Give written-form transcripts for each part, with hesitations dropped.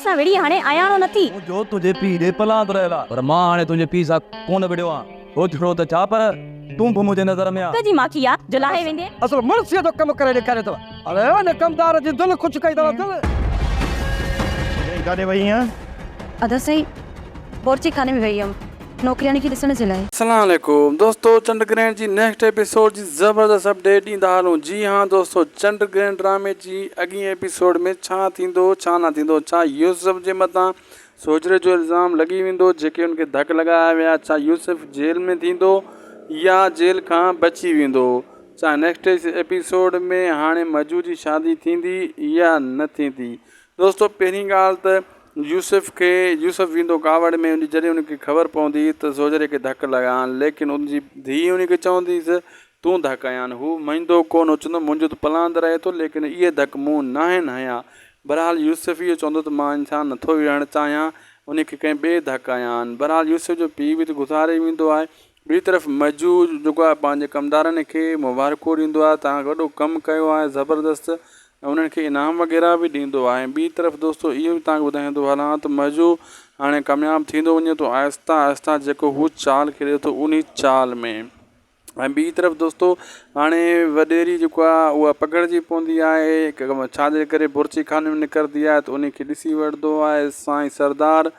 सां विड़ी हाणे आयाणो नथी जो तुझे पी दे पलां तो रहला पर मां हाणे तुझे पी सा कोन विड़ियो आ हो छड़ो त छा पर तू भी मुझे नजर में आ कजी माखी आ जो लाहे वेंदे असल मुनसीअ जो कम करे ॾेखारे अथव अरे वञ कमदार जी दिलि ख़ुशि कई अथव दिलि काॾे वई आहियां अदा सही बोर्ची खाने में वई हुयमि नौकरियाणी खे ॾिसण जे लाइ। अस्सलाम वालेकुम दोस्तों, चंड ग्रहण जी नेक्स्ट एपिसोड जी ज़बरदस्त अपडेट ॾींदा हलूं। जी हाँ दोस्तों, चंड ग्रहण ड्रामे जी अॻी एपिसोड में छा थींदो छा न थींदो, छा यूसुफ जे मथां सोजरे जो इल्ज़ाम लॻी वेंदो जेके उनखे धक लॻाया विया, छा यूसुफ जेल में थींदो या जेल खां बची वेंदो, छा नेक्स्ट एपिसोड में हाणे मजू जी शादी थींदी या न थींदी। दोस्तों पहिरीं ॻाल्हि त यूसुफ वेंदो कावड़ में, जॾहिं उनखे ख़बर पवंदी त सोजरे खे धक लॻाइनि, लेकिन उनजी धीउ उनखे चवंदीसि तूं धक हयां, हू मञंदो कोन, चवंदो मुंहिंजो त पलांद रहे थो लेकिन इहे धक मूं नाहिनि हयां। बहरहाल यूसुफ इहो चवंदो त मां इंसानु नथो विढ़णु चाहियां, उनखे कंहिं ॿिए धक हयां आहिनि। बहरहाल यूसुफ जो पीउ बि त गुज़ारे वेंदो आहे। ॿी तरफ़ मजू जेको आहे पंहिंजे कमदारनि खे मुबारकूं ॾींदो आहे, तव्हां वॾो कमु कयो आहे ज़बरदस्त, उन्हनि खे इनाम वग़ैरह बि ॾींदो आहे। ॿी तरफ़ दोस्तों इहो बि तव्हांखे ॿुधाईंदो हलां त मजू हाणे कामयाबु थींदो वञे थो आहिस्ता आहिस्ता जेको हू चाल खेॾे थो उन चाल में। ऐं ॿी तरफ़ दोस्तों हाणे वॾेरी जेको आहे उहा पकड़िजी पवंदी आहे, छाजे करे बुर्ची खाने में निकिरंदी आहे त उनखे ॾिसी वठंदो आहे साईं सरदार,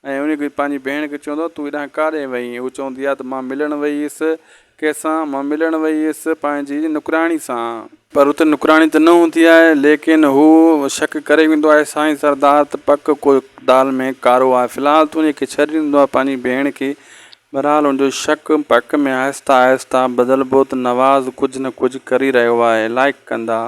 ऐं उनखे पंहिंजी भेण खे चवंदो तूं हेॾां काॾे वई, हू चवंदी आहे त मां मिलणु वई हुअसि कंहिंसां, मां मिलणु वई हुअसि पंहिंजी नुकराणी सां, पर हुते नुकराणी त न हूंदी आहे, लेकिन हू शक करे वेंदो आहे साईं सरदार त पक को दाल में कारो आहे। फ़िलहाल त उनखे छॾे ॾींदो आहे पंहिंजी भेण खे। बहरहाल हुनजो शक पक में आहिस्ता आहिस्ता बदिलबो त नवाज़ कुझु न कुझु करे रहियो आहे। लाइक कंदा।